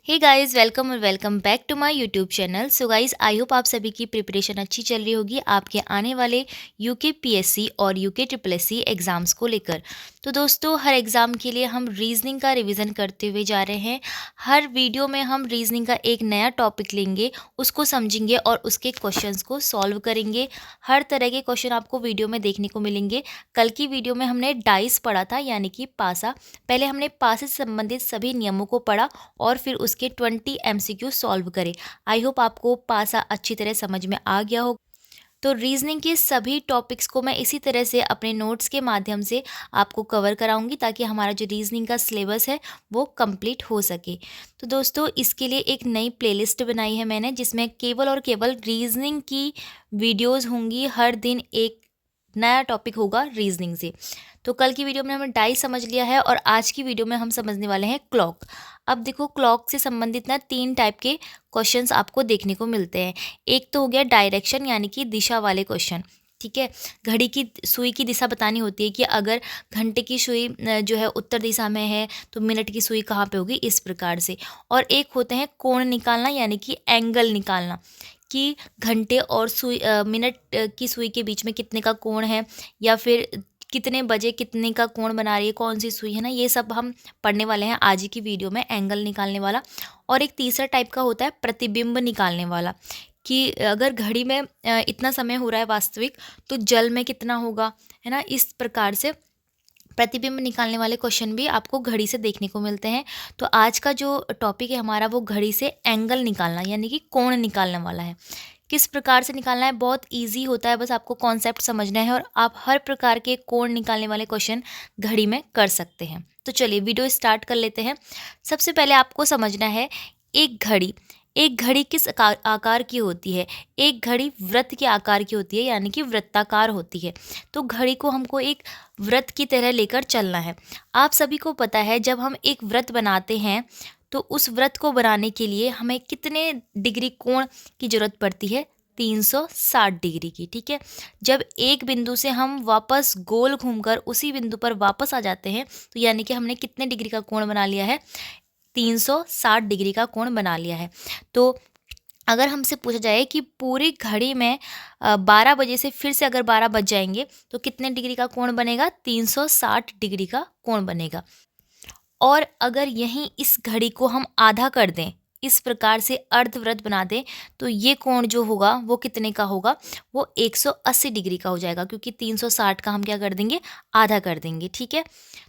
हे guys, welcome और welcome back to my YouTube channel. So guys, I hope आप सभी की प्रिपरेशन अच्छी चल रही होगी आपके आने वाले यूके पीएससी और यूके ट्रिपल एससी एग्ज़ाम्स को लेकर। तो दोस्तों, हर एग्ज़ाम के लिए हम रीजनिंग का रिवीजन करते हुए जा रहे हैं। हर वीडियो में हम रीजनिंग का एक नया टॉपिक लेंगे, उसको समझेंगे और उसके क्वेश्चंस को सॉल्व करेंगे। हर तरह के क्वेश्चन आपको वीडियो में देखने को मिलेंगे। कल की वीडियो में हमने डाइस पढ़ा था, यानी कि पासा। पहले हमने पासे से संबंधित सभी नियमों को पढ़ा और फिर उसके 20 एमसीक्यू सॉल्व करें। आई होप आपको पासा अच्छी तरह समझ में आ गया हो। तो रीजनिंग के सभी टॉपिक्स को मैं इसी तरह से अपने नोट्स के माध्यम से आपको कवर कराऊंगी, ताकि हमारा जो रीजनिंग का सिलेबस है वो कंप्लीट हो सके। तो दोस्तों, इसके लिए एक नई प्लेलिस्ट बनाई है मैंने, जिसमें केवल और केवल रीजनिंग की वीडियोस होंगी। हर दिन एक नया टॉपिक होगा रीजनिंग से। तो कल की वीडियो में हमने डाइस समझ लिया है और आज की वीडियो में हम समझने वाले हैं क्लॉक। अब देखो, क्लॉक से संबंधित ना 3 टाइप के क्वेश्चंस आपको देखने को मिलते हैं। एक तो हो गया डायरेक्शन, यानी कि दिशा वाले क्वेश्चन। ठीक है, घड़ी की सुई की दिशा बतानी होती है कि अगर घंटे की सुई जो है उत्तर दिशा में है तो मिनट की सुई कहाँ पे होगी, इस प्रकार से। और एक होते हैं कोण निकालना, यानी कि एंगल निकालना, कि घंटे और मिनट की सुई के बीच में कितने का कोण है, या फिर कितने बजे कितने का कोण बना रही है कौन सी सुई, है ना। ये सब हम पढ़ने वाले हैं आज ही की वीडियो में, एंगल निकालने वाला। और एक तीसरा टाइप का होता है प्रतिबिंब निकालने वाला, कि अगर घड़ी में इतना समय हो रहा है वास्तविक, तो जल में कितना होगा, है ना। इस प्रकार से प्रतिबिंब निकालने वाले क्वेश्चन भी आपको घड़ी से देखने को मिलते हैं। तो आज का जो टॉपिक है हमारा, वो घड़ी से एंगल निकालना, यानी कि कोण निकालने वाला है। किस प्रकार से निकालना है, बहुत इजी होता है, बस आपको कॉन्सेप्ट समझना है और आप हर प्रकार के कोण निकालने वाले क्वेश्चन घड़ी में कर सकते हैं। तो चलिए वीडियो स्टार्ट कर लेते हैं। सबसे पहले आपको समझना है, एक घड़ी किस आकार की होती है। एक घड़ी वृत्त के आकार की होती है, यानी कि वृत्ताकार होती है। तो घड़ी को हमको एक वृत्त की तरह लेकर चलना है। आप सभी को पता है, जब हम एक वृत्त बनाते हैं तो उस वृत्त को बनाने के लिए हमें कितने डिग्री कोण की जरूरत पड़ती है, 360 डिग्री की। ठीक है, जब एक बिंदु से हम वापस गोल घूमकर उसी बिंदु पर वापस आ जाते हैं, तो यानी कि हमने कितने डिग्री का कोण बना लिया है, 360 डिग्री का कोण बना लिया है। तो अगर हमसे पूछा जाए कि पूरी घड़ी में 12 बजे से फिर से अगर 12 बज जाएंगे तो कितने डिग्री का कोण बनेगा, 360 डिग्री का कोण बनेगा। और अगर यहीं इस घड़ी को हम आधा कर दें, इस प्रकार से अर्धवृत्त बना दें, तो ये कोण जो होगा वो कितने का होगा, वो 180 डिग्री का हो जाएगा, क्योंकि 360 का हम क्या कर देंगे, आधा कर देंगे। ठीक है,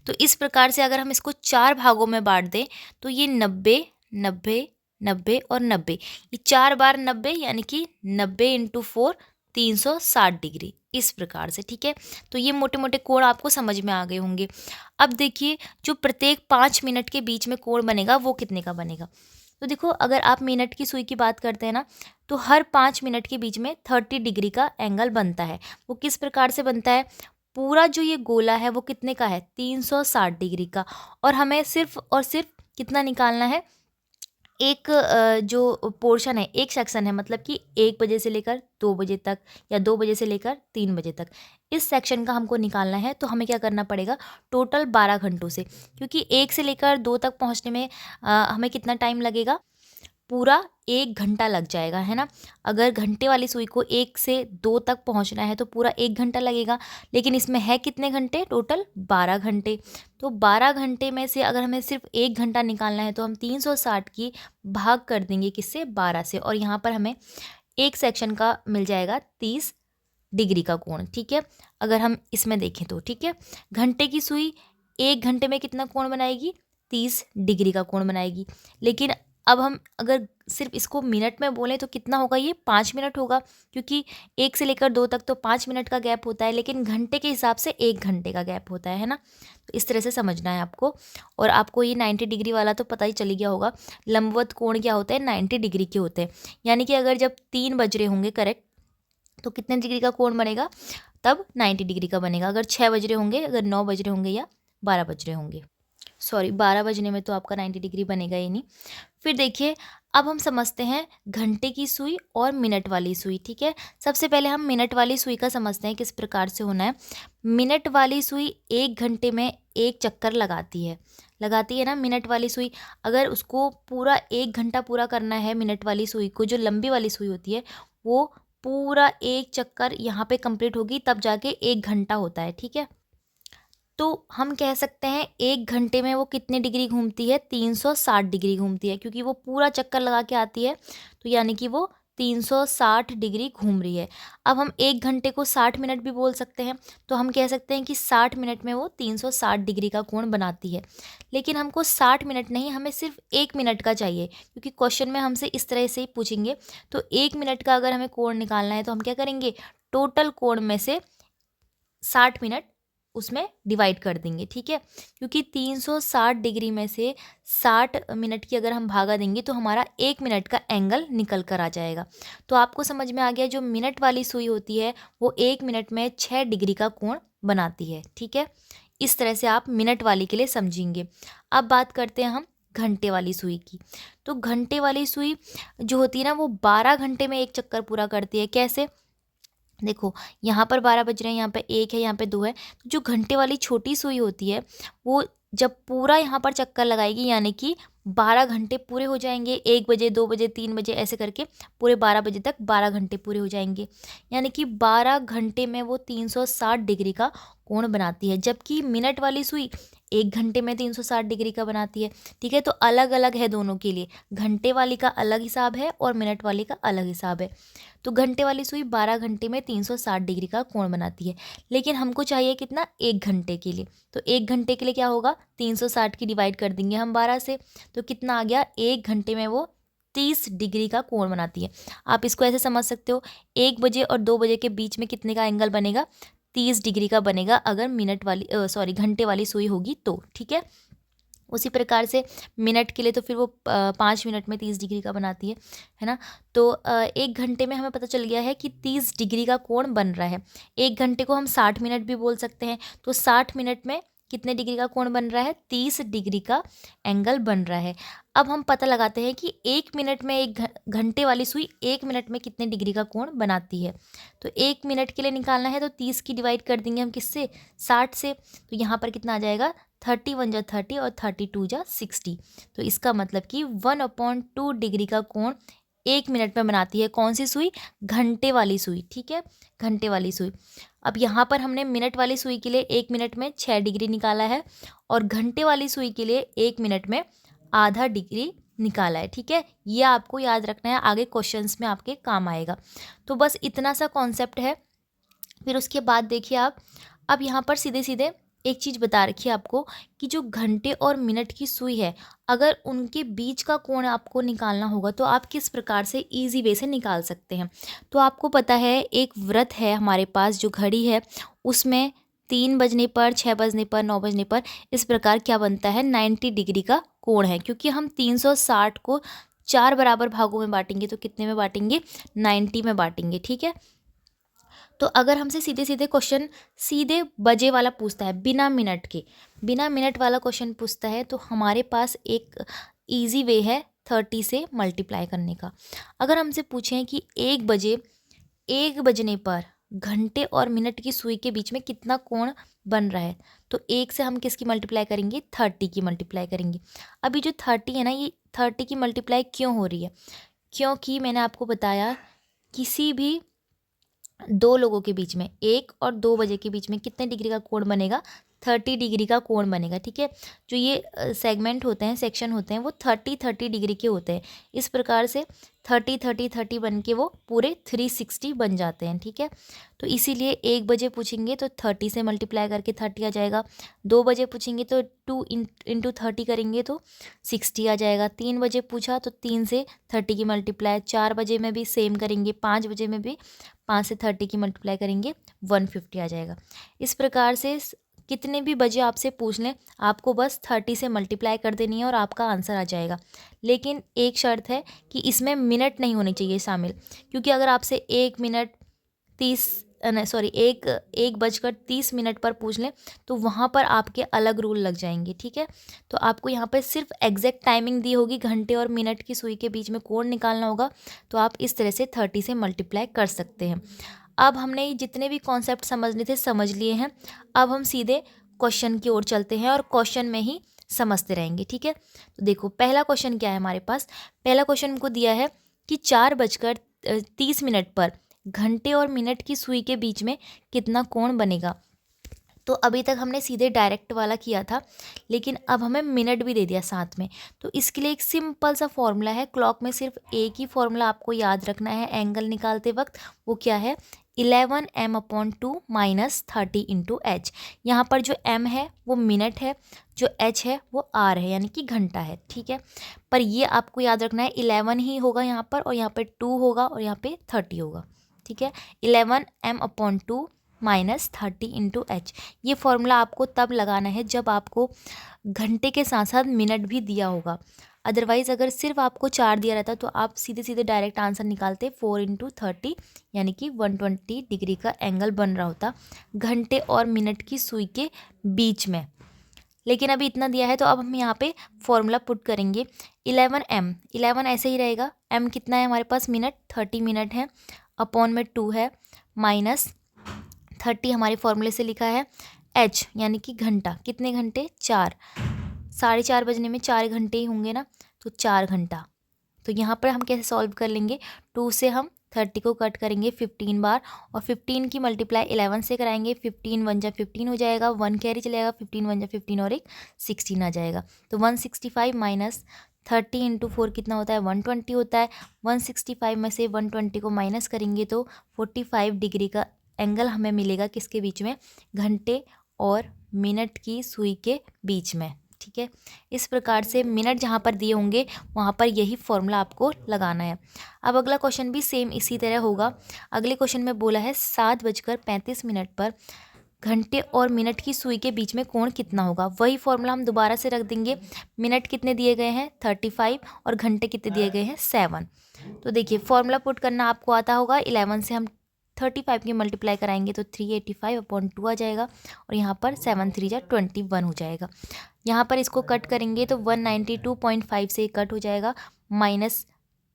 तो इस प्रकार से अगर हम इसको 4 भागों में बांट दें, तो ये 90 90 90 और 90, ये 4 बार 90, यानी कि 90 × 4 360 डिग्री, इस प्रकार से। ठीक है, तो ये मोटे मोटे कोण आपको समझ में आ गए होंगे। अब देखिए, जो प्रत्येक 5 मिनट के बीच में कोण बनेगा वो कितने का बनेगा। तो देखो, अगर आप मिनट की सुई की बात करते हैं ना, तो हर 5 मिनट के बीच में 30 डिग्री का एंगल बनता है। वो किस प्रकार से बनता है, पूरा जो ये गोला है वो कितने का है, 360 डिग्री का। और हमें सिर्फ और सिर्फ कितना निकालना है, एक जो पोर्शन है, एक सेक्शन है, मतलब कि 1 बजे से लेकर 2 बजे तक, या 2 बजे से लेकर 3 बजे तक, इस सेक्शन का हमको निकालना है। तो हमें क्या करना पड़ेगा, टोटल 12 घंटों से, क्योंकि 1 से लेकर 2 तक पहुंचने में हमें कितना टाइम लगेगा, पूरा 1 घंटा लग जाएगा, है ना। अगर घंटे वाली सुई को 1 से 2 तक पहुंचना है तो पूरा 1 घंटा लगेगा, लेकिन इसमें है कितने घंटे, टोटल 12 घंटे। तो 12 घंटे में से अगर हमें सिर्फ 1 घंटा निकालना है, तो हम 360 की भाग कर देंगे किससे, 12 से, और यहाँ पर हमें एक सेक्शन का मिल जाएगा 30 डिग्री का कोण। ठीक है, अगर हम इसमें देखें तो, ठीक है, घंटे की सुई 1 घंटे में कितना कोण बनाएगी, 30 डिग्री का कोण बनाएगी। लेकिन अब हम अगर सिर्फ इसको मिनट में बोलें तो कितना होगा, ये 5 मिनट होगा, क्योंकि 1 से लेकर 2 तक तो 5 मिनट का गैप होता है, लेकिन घंटे के हिसाब से 1 घंटे का गैप होता है ना। तो इस तरह से समझना है आपको। और आपको ये 90 डिग्री वाला तो पता ही चली गया होगा, लंबवत कोण क्या होते हैं, 90 डिग्री के होते हैं। यानी कि अगर जब 3 बज रहे होंगे करेक्ट, तो कितने डिग्री का कोण बनेगा, तब 90 डिग्री का बनेगा। अगर 6 बज रहे होंगे, अगर 9 बज रहे होंगे, या 12 बज रहे होंगे, सॉरी 12 बजने में तो आपका 90 डिग्री बनेगा ही नहीं। फिर देखिए, अब हम समझते हैं घंटे की सुई और मिनट वाली सुई। ठीक है, सबसे पहले हम मिनट वाली सुई का समझते हैं किस प्रकार से होना है। मिनट वाली सुई 1 घंटे में 1 चक्कर लगाती है, लगाती है ना मिनट वाली सुई, अगर उसको पूरा 1 घंटा पूरा करना है मिनट वाली सुई को, जो लंबी वाली सुई होती है वो पूरा 1 चक्कर यहाँ पे कंप्लीट होगी तब जाके 1 घंटा होता है, ठीक है। तो हम कह सकते हैं 1 घंटे में वो कितने डिग्री घूमती है, 360 डिग्री घूमती है, क्योंकि वो पूरा चक्कर लगा के आती है, तो यानी कि वो 360 डिग्री घूम रही है। अब हम 1 घंटे को 60 मिनट भी बोल सकते हैं, तो हम कह सकते हैं कि 60 मिनट में वो 360 डिग्री का कोण बनाती है। लेकिन हमको 60 मिनट नहीं, हमें सिर्फ 1 मिनट का चाहिए, क्योंकि क्वेश्चन में हमसे इस तरह से ही पूछेंगे। तो 1 मिनट का अगर हमें कोण निकालना है तो हम क्या करेंगे, टोटल कोण में से 60 मिनट उसमें डिवाइड कर देंगे, ठीक है। क्योंकि 360 डिग्री में से 60 मिनट की अगर हम भागा देंगे तो हमारा 1 मिनट का एंगल निकल कर आ जाएगा। तो आपको समझ में आ गया, जो मिनट वाली सुई होती है वो 1 मिनट में 6 डिग्री का कोण बनाती है, ठीक है। इस तरह से आप मिनट वाली के लिए समझेंगे। अब बात करते हैं हम घंटे वाली सुई की। तो घंटे वाली सुई जो होती है ना वो 12 घंटे में एक चक्कर पूरा करती है। कैसे, देखो यहाँ पर 12 बज रहे हैं, यहाँ पे 1 है, यहाँ पे 2 है। तो जो घंटे वाली छोटी सुई होती है वो जब पूरा यहाँ पर चक्कर लगाएगी, यानी कि 12 घंटे पूरे हो जाएंगे, 1 बजे 2 बजे 3 बजे ऐसे करके पूरे 12 बजे तक 12 घंटे पूरे हो जाएंगे, यानी कि 12 घंटे में वो 360 डिग्री का कोण बनाती है। जबकि मिनट वाली सुई 1 घंटे में 360 डिग्री का बनाती है, ठीक है। तो अलग अलग है दोनों के लिए, घंटे वाली का अलग हिसाब है और मिनट वाली का अलग हिसाब है। तो घंटे वाली सुई 12 घंटे में 360 डिग्री का कोण बनाती है, लेकिन हमको चाहिए कितना, 1 घंटे के लिए। तो 1 घंटे के लिए क्या होगा, 360 की डिवाइड कर देंगे हम 12 से, तो कितना आ गया, 1 घंटे में वो 30 डिग्री का कोण बनाती है। आप इसको ऐसे समझ सकते हो, 1 बजे और 2 बजे के बीच में कितने का एंगल बनेगा, 30 डिग्री का बनेगा, अगर मिनट वाली घंटे वाली सुई होगी तो, ठीक है। उसी प्रकार से मिनट के लिए तो फिर वो 5 मिनट में 30 डिग्री का बनाती है ना। तो 1 घंटे में हमें पता चल गया है कि 30 डिग्री का कोण बन रहा है। 1 घंटे को हम 60 मिनट भी बोल सकते हैं। तो 60 मिनट में कितने डिग्री का कोण बन रहा है, 30 डिग्री का एंगल बन रहा है। अब हम पता लगाते हैं कि 1 मिनट में एक घंटे वाली सुई 1 मिनट में कितने डिग्री का कोण बनाती है। तो 1 मिनट के लिए निकालना है तो 30 की डिवाइड कर देंगे हम किससे, 60 से। तो यहाँ पर कितना आ जाएगा, 30 वन जा 30 और 32 जा 60। तो इसका मतलब कि 1/2 डिग्री का कोण 1 मिनट में बनाती है। कौन सी सुई, घंटे वाली सुई, ठीक है, घंटे वाली सुई। अब यहाँ पर हमने मिनट वाली सुई के लिए 1 मिनट में 6 डिग्री निकाला है और घंटे वाली सुई के लिए 1 मिनट में आधा डिग्री निकाला है, ठीक है। ये आपको याद रखना है, आगे क्वेश्चंस में आपके काम आएगा। तो बस इतना सा कॉन्सेप्ट है। फिर उसके बाद देखिए आप, अब यहाँ पर सीधे सीधे एक चीज़ बता रखी है आपको कि जो घंटे और मिनट की सुई है, अगर उनके बीच का कोण आपको निकालना होगा तो आप किस प्रकार से इजी वे से निकाल सकते हैं। तो आपको पता है, एक व्रत है हमारे पास, जो घड़ी है उसमें 3 बजने पर, 6 बजने पर, 9 बजने पर इस प्रकार क्या बनता है, 90 डिग्री का कोण है। क्योंकि हम 360 को 4 बराबर भागों में बांटेंगे तो कितने में बांटेंगे, 90 में बांटेंगे, ठीक है। तो अगर हमसे सीधे सीधे क्वेश्चन सीधे बजे वाला पूछता है, बिना मिनट वाला क्वेश्चन पूछता है, तो हमारे पास एक इजी वे है 30 से मल्टीप्लाई करने का। अगर हमसे पूछें कि 1 बजने पर घंटे और मिनट की सुई के बीच में कितना कोण बन रहा है, तो 1 से हम किसकी मल्टीप्लाई करेंगे, 30 की मल्टीप्लाई करेंगे। अभी जो 30 है ना, ये 30 की मल्टीप्लाई क्यों हो रही है, क्योंकि मैंने आपको बताया किसी भी 2 लोगों के बीच में, 1 और 2 बजे के बीच में कितने डिग्री का कोण बनेगा, 30 डिग्री का कोण बनेगा, ठीक है। जो ये सेगमेंट होते हैं, सेक्शन होते हैं, वो 30 डिग्री के होते हैं। इस प्रकार से 30 बन के वो पूरे 360 बन जाते हैं, ठीक है। तो इसीलिए 1 बजे पूछेंगे तो 30 से मल्टीप्लाई करके 30 आ जाएगा। 2 बजे पूछेंगे तो 2 इंटू 30 करेंगे तो 60 आ जाएगा। 3 बजे पूछा तो 3 से 30 की मल्टीप्लाई, 4 बजे में भी सेम करेंगे, 5 बजे में भी 5 से 30 की मल्टीप्लाई करेंगे, 150 आ जाएगा। इस प्रकार से कितने भी बजे आपसे पूछ लें, आपको बस 30 से मल्टीप्लाई कर देनी है और आपका आंसर आ जाएगा। लेकिन एक शर्त है कि इसमें मिनट नहीं होने चाहिए शामिल, क्योंकि अगर आपसे 1 बजकर 30 मिनट पर पूछ लें तो वहाँ पर आपके अलग रूल लग जाएंगे, ठीक है। तो आपको यहाँ पर सिर्फ एग्जैक्ट टाइमिंग दी होगी, घंटे और मिनट की सुई के बीच में कोण निकालना होगा, तो आप इस तरह से 30 से मल्टीप्लाई कर सकते हैं। अब हमने जितने भी कॉन्सेप्ट समझने थे समझ लिए हैं। अब हम सीधे क्वेश्चन की ओर चलते हैं और क्वेश्चन में ही समझते रहेंगे। ठीक है, तो देखो पहला क्वेश्चन क्या है हमारे पास। पहला क्वेश्चन हमको दिया है कि 4:30 पर घंटे और मिनट की सुई के बीच में कितना कोण बनेगा। तो अभी तक हमने सीधे डायरेक्ट वाला किया था, लेकिन अब हमें मिनट भी दे दिया साथ में। तो इसके लिए एक सिंपल सा फॉर्मूला है, क्लॉक में सिर्फ एक ही फॉर्मूला आपको याद रखना है एंगल निकालते वक्त। वो क्या है, 11m/2 माइनस 30 इंटू एच। यहाँ पर जो m है वो मिनट है, जो h है वो r है, यानी कि घंटा है। ठीक है, पर ये आपको याद रखना है 11 ही होगा यहाँ पर, और यहाँ पे 2 होगा और यहाँ पे 30 होगा। ठीक है, 11m/2 माइनस 30 इंटू एच। ये फॉर्मूला आपको तब लगाना है जब आपको घंटे के साथ साथ मिनट भी दिया होगा। अदरवाइज़ अगर सिर्फ आपको 4 दिया रहता तो आप सीधे सीधे डायरेक्ट आंसर निकालते। 4 इंटू 30 यानी कि 120 डिग्री का एंगल बन रहा होता घंटे और मिनट की सुई के बीच में। लेकिन अभी इतना दिया है तो अब हम यहाँ पे फॉर्मूला पुट करेंगे। 11m, 11 ऐसे ही रहेगा, m कितना है हमारे पास, मिनट, 30 मिनट है, अपॉन में 2 है, माइनस 30 हमारे फॉर्मूले से लिखा है, h यानी कि घंटा, कितने घंटे, 4, 4:30 बजने में 4 घंटे ही होंगे ना, तो 4 घंटा। तो यहाँ पर हम कैसे सॉल्व कर लेंगे, 2 से हम 30 को कट करेंगे 15 बार, और 15 की मल्टीप्लाई 11 से कराएंगे। 15 1 जा 15 हो जाएगा, 1 कैरी चलेगा, 15 1 जा 15 और एक 16 आ जाएगा। तो 165 माइनस 30 इंटू 4 कितना होता है, 120 होता है। 165 में से 120 को माइनस करेंगे तो 45 डिग्री का एंगल हमें मिलेगा किसके बीच में, घंटे और मिनट की सुई के बीच में। ठीक है, इस प्रकार से मिनट जहाँ पर दिए होंगे वहाँ पर यही फॉर्मूला आपको लगाना है। अब अगला क्वेश्चन भी सेम इसी तरह होगा। अगले क्वेश्चन में बोला है 7:35 पर घंटे और मिनट की सुई के बीच में कोण कितना होगा। वही फॉर्मूला हम दोबारा से रख देंगे। मिनट कितने दिए गए हैं, 35, और घंटे कितने दिए गए हैं, 7। तो देखिए फॉर्मूला पुट करना आपको आता होगा। 11 से हम 35 की मल्टीप्लाई कराएंगे तो 385/2 आ जाएगा, और यहाँ पर 7 3 जा 21 हो जाएगा। यहाँ पर इसको कट करेंगे तो 192.5 से कट हो जाएगा, माइनस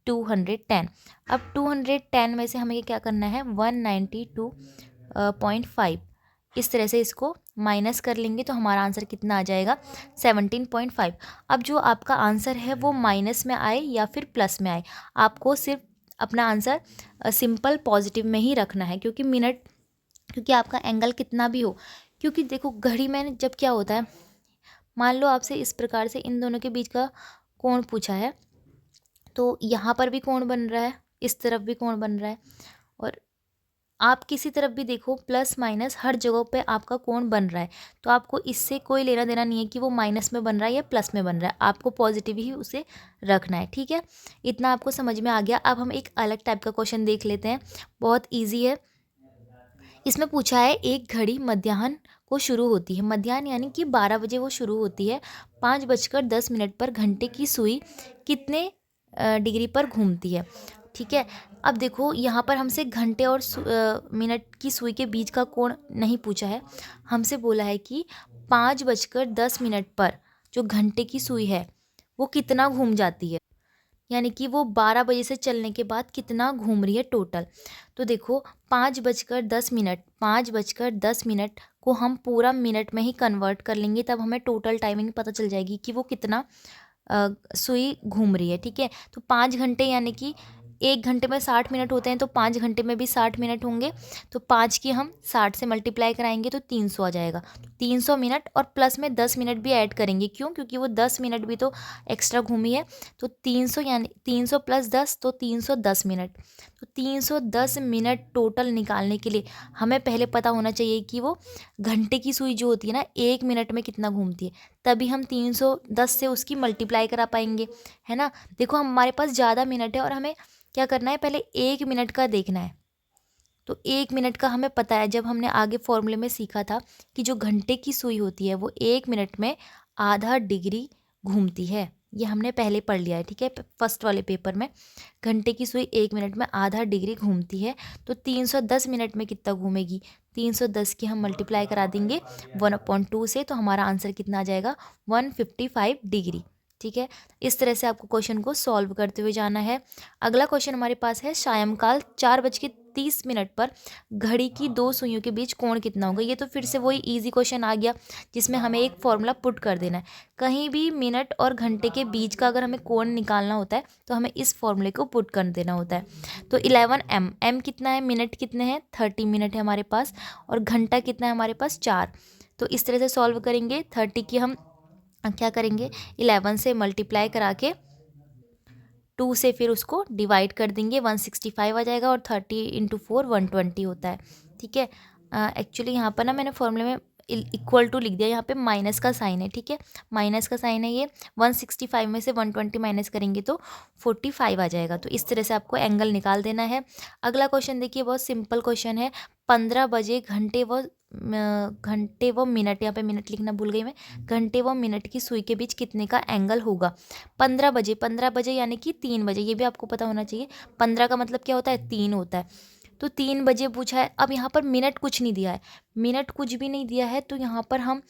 210। अब 210 में से हमें क्या करना है, 192.5, इस तरह से इसको माइनस कर लेंगे तो हमारा आंसर कितना आ जाएगा, 17.5। अब जो आपका आंसर है वो माइनस में आए या फिर प्लस में आए, आपको सिर्फ अपना आंसर सिंपल पॉजिटिव में ही रखना है, क्योंकि आपका एंगल कितना भी हो। क्योंकि देखो घड़ी में जब क्या होता है, मान लो आपसे इस प्रकार से इन दोनों के बीच का कोण पूछा है, तो यहाँ पर भी कोण बन रहा है, इस तरफ भी कोण बन रहा है, और आप किसी तरफ भी देखो प्लस माइनस हर जगह पे आपका कोण बन रहा है। तो आपको इससे कोई लेना देना नहीं है कि वो माइनस में बन रहा है या प्लस में बन रहा है, आपको पॉजिटिव ही उसे रखना है। ठीक है, इतना आपको समझ में आ गया। अब हम एक अलग टाइप का क्वेश्चन देख लेते हैं, बहुत ईजी है। इसमें पूछा है एक घड़ी मध्याह्न को शुरू होती है, मध्याह्न यानी कि 12 बजे वो शुरू होती है। 5:10 पर घंटे की सुई कितने डिग्री पर घूमती है। ठीक है, अब देखो यहाँ पर हमसे घंटे और मिनट की सुई के बीच का कोण नहीं पूछा है, हमसे बोला है कि 5:10 पर जो घंटे की सुई है वो कितना घूम जाती है, यानी कि वो 12 बजे से चलने के बाद कितना घूम रही है टोटल। तो देखो 5:10 को हम पूरा मिनट में ही कन्वर्ट कर लेंगे, तब हमें टोटल टाइमिंग पता चल जाएगी कि वो कितना सुई घूम रही है। ठीक है, तो 5 घंटे यानी कि 1 घंटे में 60 मिनट होते हैं, तो 5 घंटे में भी 60 मिनट होंगे। तो 5 की हम 60 से मल्टीप्लाई कराएंगे तो 300 आ जाएगा। 300 मिनट और प्लस में 10 मिनट भी ऐड करेंगे, क्यों, क्योंकि वो 10 मिनट भी तो एक्स्ट्रा घूमी है। तो 300 यानी 300 प्लस 10 तो 310 मिनट। तो 310 मिनट टोटल निकालने के लिए हमें पहले पता होना चाहिए कि वो घंटे की सुई जो होती है ना 1 मिनट में कितना घूमती है, तभी हम 310 से उसकी मल्टीप्लाई करा पाएंगे, है ना। देखो हमारे पास ज़्यादा मिनट है और हमें क्या करना है, पहले 1 मिनट का देखना है। तो 1 मिनट का हमें पता है, जब हमने आगे फॉर्मूले में सीखा था कि जो घंटे की सुई होती है वो 1 मिनट में आधा डिग्री घूमती है, ये हमने पहले पढ़ लिया है। ठीक है, फर्स्ट वाले पेपर में घंटे की सुई 1 मिनट में आधा डिग्री घूमती है। तो 310 मिनट में कितना घूमेगी, 310 की हम मल्टीप्लाई करा देंगे 1/2 से, तो हमारा आंसर कितना आ जाएगा, 155 डिग्री। ठीक है। इस तरह से आपको क्वेश्चन को सॉल्व करते हुए जाना है। अगला क्वेश्चन हमारे पास है, सायंकाल 4:30 पर घड़ी की दो सुइयों के बीच कोण कितना होगा। ये तो फिर से वही इजी क्वेश्चन आ गया जिसमें हमें एक फॉर्मूला पुट कर देना है। कहीं भी मिनट और घंटे के बीच का अगर हमें कोण निकालना होता है तो हमें इस फॉर्मूले को पुट कर देना होता है। तो 11m, m कितना है, मिनट कितने हैं, 30 मिनट है हमारे पास, और घंटा कितना है हमारे पास, 4। तो इस तरह से सॉल्व करेंगे। 30 की हम क्या करेंगे, 11 से मल्टीप्लाई करा के 2 से फिर उसको डिवाइड कर देंगे, 165 आ जाएगा, और 30 इंटू 4 120 होता है। ठीक है। एक्चुअली यहाँ पर ना मैंने फॉर्मूले में इक्वल टू लिख दिया, यहाँ पे माइनस का साइन है। ठीक है, माइनस का साइन है ये। 165 में से 120 माइनस करेंगे तो 45 आ जाएगा। तो इस तरह से आपको एंगल निकाल देना है। अगला क्वेश्चन देखिए, बहुत सिंपल क्वेश्चन है। 15 बजे घंटे व मिनट, यहाँ पे मिनट लिखना भूल गई मैं, घंटे व मिनट की सुई के बीच कितने का एंगल होगा। 15 बजे यानी कि 3 बजे, ये भी आपको पता होना चाहिए। 15 का मतलब क्या होता है, 3 होता है। तो 3 बजे पूछा है। अब यहाँ पर मिनट कुछ नहीं दिया है, मिनट कुछ भी नहीं दिया है, तो यहाँ पर हम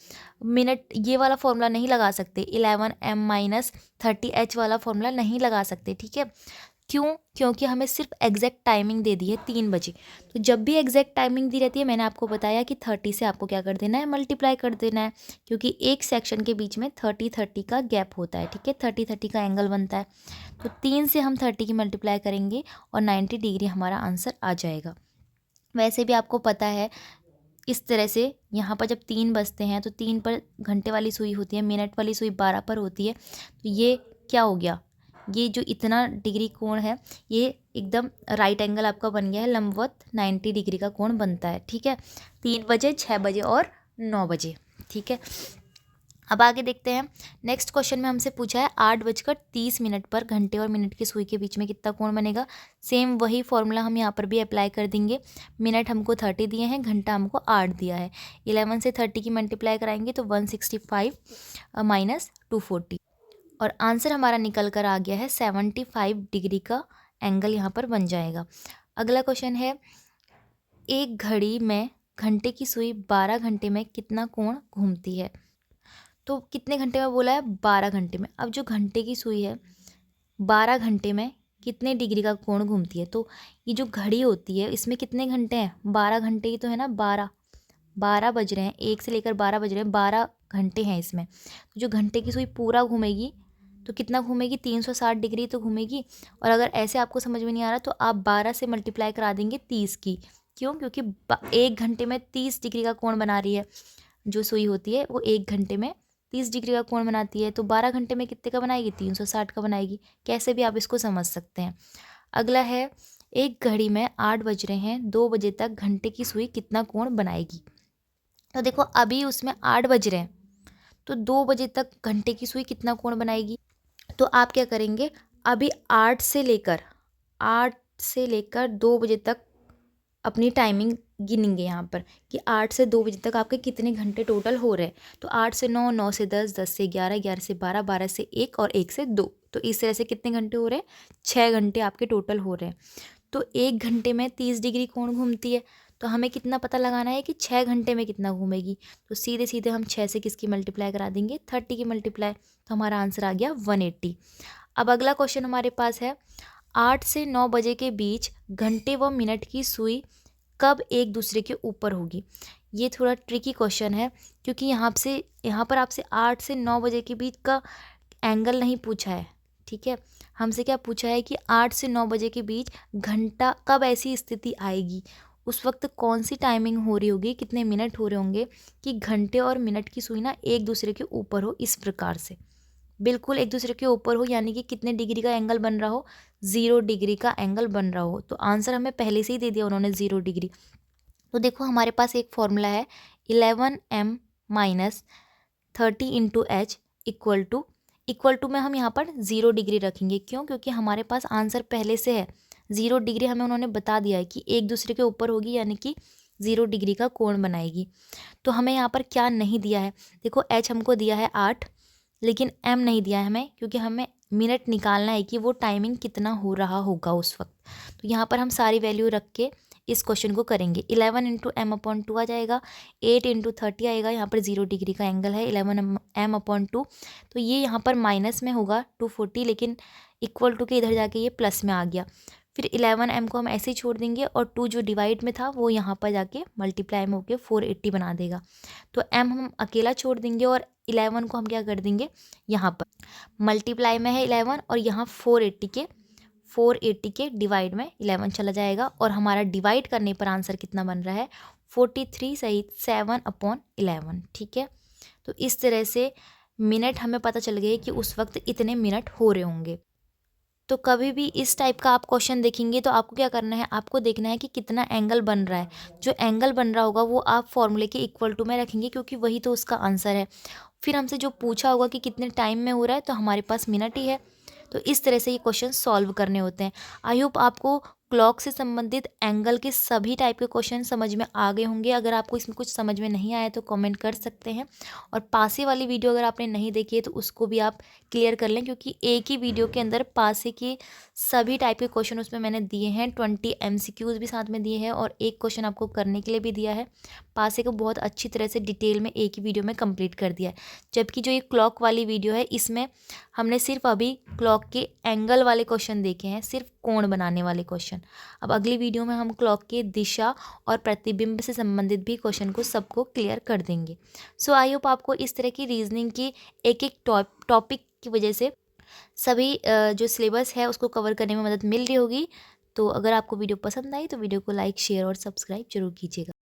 मिनट ये वाला फॉर्मूला नहीं लगा सकते, 11m माइनस 30h वाला फॉर्मूला नहीं लगा सकते। ठीक है, क्यों, क्योंकि हमें सिर्फ एग्जैक्ट टाइमिंग दे दी है 3 बजे। तो जब भी एग्जैक्ट टाइमिंग दी रहती है, मैंने आपको बताया कि 30 से आपको क्या कर देना है, मल्टीप्लाई कर देना है, क्योंकि एक सेक्शन के बीच में 30 का गैप होता है। ठीक है, 30 का एंगल बनता है। तो 3 से हम 30 की मल्टीप्लाई करेंगे और 90 डिग्री हमारा आंसर आ जाएगा। वैसे भी आपको पता है, इस तरह से यहाँ पर जब 3 बजते हैं तो 3 पर घंटे वाली सुई होती है, मिनट वाली सुई 12 पर होती है। तो ये क्या हो गया, ये जो इतना डिग्री कोण है, ये एकदम राइट एंगल आपका बन गया है, लंबवत 90 डिग्री का कोण बनता है। ठीक है, 3 बजे, 6 बजे और 9 बजे। ठीक है, अब आगे देखते हैं। नेक्स्ट क्वेश्चन में हमसे पूछा है 8:30 पर घंटे और मिनट की सुई के बीच में कितना कोण बनेगा। सेम वही फॉर्मूला हम यहाँ पर भी अप्लाई कर देंगे। मिनट हमको 30 दिए हैं, घंटा हमको 8 दिया है। 11 से 30 की मल्टीप्लाई कराएंगे तो 165 माइनस 240, और आंसर हमारा निकल कर आ गया है 75 डिग्री का एंगल यहाँ पर बन जाएगा। अगला क्वेश्चन है, एक घड़ी में घंटे की सुई 12 घंटे में कितना कोण घूमती है। तो कितने घंटे में बोला है, 12 घंटे में। अब जो घंटे की सुई है 12 घंटे में कितने डिग्री का कोण घूमती है। तो ये जो घड़ी होती है इसमें कितने घंटे हैं, 12 घंटे ही तो है ना, 12 बज रहे हैं, 1 से लेकर 12 बज रहे हैं, 12 घंटे हैं इसमें। तो जो घंटे की सुई पूरा घूमेगी तो कितना घूमेगी, 360 डिग्री तो घूमेगी। और अगर ऐसे आपको समझ में नहीं आ रहा तो आप 12 से मल्टीप्लाई करा देंगे 30 की। क्यों, क्योंकि 1 घंटे में 30 डिग्री का कोण बना रही है। जो सुई होती है वो 1 घंटे में 30 डिग्री का कोण बनाती है, तो 12 घंटे में कितने का बनाएगी, 360 का बनाएगी। कैसे भी आप इसको समझ सकते हैं। अगला है, एक घड़ी में 8 बज रहे हैं, 2 बजे तक घंटे की सुई कितना कोण बनाएगी। तो देखो अभी उसमें 8 बज रहे हैं, तो 2 बजे तक घंटे की सुई कितना कोण बनाएगी। तो आप क्या करेंगे, अभी 8 से लेकर 2 बजे तक अपनी टाइमिंग गिनेंगे यहाँ पर कि 8 से 2 बजे तक आपके कितने घंटे टोटल हो रहे हैं। तो 8 से 9, 9 से 10, 10 से 11, 11 से 12, 12 से 1 और 1 से 2। तो इस तरह से कितने घंटे हो रहे हैं, 6 घंटे आपके टोटल हो रहे हैं। तो 1 घंटे में 30 डिग्री कोण घूमती है, तो हमें कितना पता लगाना है कि 6 घंटे में कितना घूमेगी। तो सीधे सीधे हम 6 से किसकी मल्टीप्लाई करा देंगे, 30 की मल्टीप्लाई। तो हमारा आंसर आ गया 180। अब अगला क्वेश्चन हमारे पास है, 8 से 9 बजे के बीच घंटे व मिनट की सुई कब एक दूसरे के ऊपर होगी। ये थोड़ा ट्रिकी क्वेश्चन है, क्योंकि यहाँ पर आपसे 8 से 9 बजे के बीच का एंगल नहीं पूछा है। ठीक है, हमसे क्या पूछा है कि 8 से 9 बजे के बीच घंटा कब ऐसी स्थिति आएगी, उस वक्त कौन सी टाइमिंग हो रही होगी, कितने मिनट हो रहे होंगे कि घंटे और मिनट की सुई ना एक दूसरे के ऊपर हो। इस प्रकार से बिल्कुल एक दूसरे के ऊपर हो, यानी कि कितने डिग्री का एंगल बन रहा हो, 0 डिग्री का एंगल बन रहा हो। तो आंसर हमें पहले से ही दे दिया उन्होंने, 0 डिग्री। तो देखो हमारे पास एक फॉर्मूला है, 11m minus 30 into h equal to में हम यहाँ पर 0 डिग्री रखेंगे। क्यों, क्योंकि हमारे पास आंसर पहले से है। 0 डिग्री हमें उन्होंने बता दिया है कि एक दूसरे के ऊपर होगी, यानी कि 0 डिग्री का कोण बनाएगी। तो हमें यहाँ पर क्या नहीं दिया है, देखो एच हमको दिया है 8, लेकिन m नहीं दिया है हमें, क्योंकि हमें मिनट निकालना है कि वो टाइमिंग कितना हो रहा होगा उस वक्त। तो यहाँ पर हम सारी वैल्यू रख के इस क्वेश्चन को करेंगे। 11 इंटू एम अपॉन 2 आ जाएगा, 8 इंटू 30 आएगा, यहाँ पर 0 डिग्री का एंगल है, 11 एम अपॉन 2, तो ये यहाँ पर माइनस में होगा 240, लेकिन इक्वल टू के इधर जाके ये प्लस में आ गया। फिर 11 एम को हम ऐसे ही छोड़ देंगे और 2 जो डिवाइड में था वो यहाँ पर जाके मल्टीप्लाई में होके 480 बना देगा। तो एम हम अकेला छोड़ देंगे और 11 को हम क्या कर देंगे, यहाँ पर मल्टीप्लाई में है 11 और यहाँ 480 के डिवाइड में 11 चला जाएगा और हमारा डिवाइड करने पर आंसर कितना बन रहा है, 43 सहित 7/11। ठीक है, तो इस तरह से मिनट हमें पता चल गए कि उस वक्त इतने मिनट हो रहे होंगे। तो कभी भी इस टाइप का आप क्वेश्चन देखेंगे तो आपको क्या करना है, आपको देखना है कि कितना एंगल बन रहा है। जो एंगल बन रहा होगा वो आप फॉर्मूले के इक्वल टू में रखेंगे, क्योंकि वही तो उसका आंसर है। फिर हमसे जो पूछा होगा कि कितने टाइम में हो रहा है, तो हमारे पास मिनट ही है। तो इस तरह से ये क्वेश्चन सॉल्व करने होते हैं। आई होप आपको क्लॉक से संबंधित एंगल के सभी टाइप के क्वेश्चन समझ में आ गए होंगे। अगर आपको इसमें कुछ समझ में नहीं आया तो कमेंट कर सकते हैं, और पासे वाली वीडियो अगर आपने नहीं देखी है तो उसको भी आप क्लियर कर लें, क्योंकि एक ही वीडियो के अंदर पासे के सभी टाइप के क्वेश्चन उसमें मैंने दिए हैं। 20 MCQs भी साथ में दिए हैं और एक क्वेश्चन आपको करने के लिए भी दिया है। पासे को बहुत अच्छी तरह से डिटेल में एक ही वीडियो में कंप्लीट कर दिया है। जबकि जो ये क्लॉक वाली वीडियो है इसमें हमने सिर्फ अभी क्लॉक के एंगल वाले क्वेश्चन देखे हैं, सिर्फ कोण बनाने वाले क्वेश्चन। अब अगली वीडियो में हम क्लॉक के दिशा और प्रतिबिंब से संबंधित भी क्वेश्चन को सबको क्लियर कर देंगे। सो आई होप आपको इस तरह की रीजनिंग की एक एक टॉपिक की वजह से सभी जो सिलेबस है उसको कवर करने में मदद मिल रही होगी। तो अगर आपको वीडियो पसंद आई तो वीडियो को लाइक, शेयर और सब्सक्राइब जरूर कीजिएगा।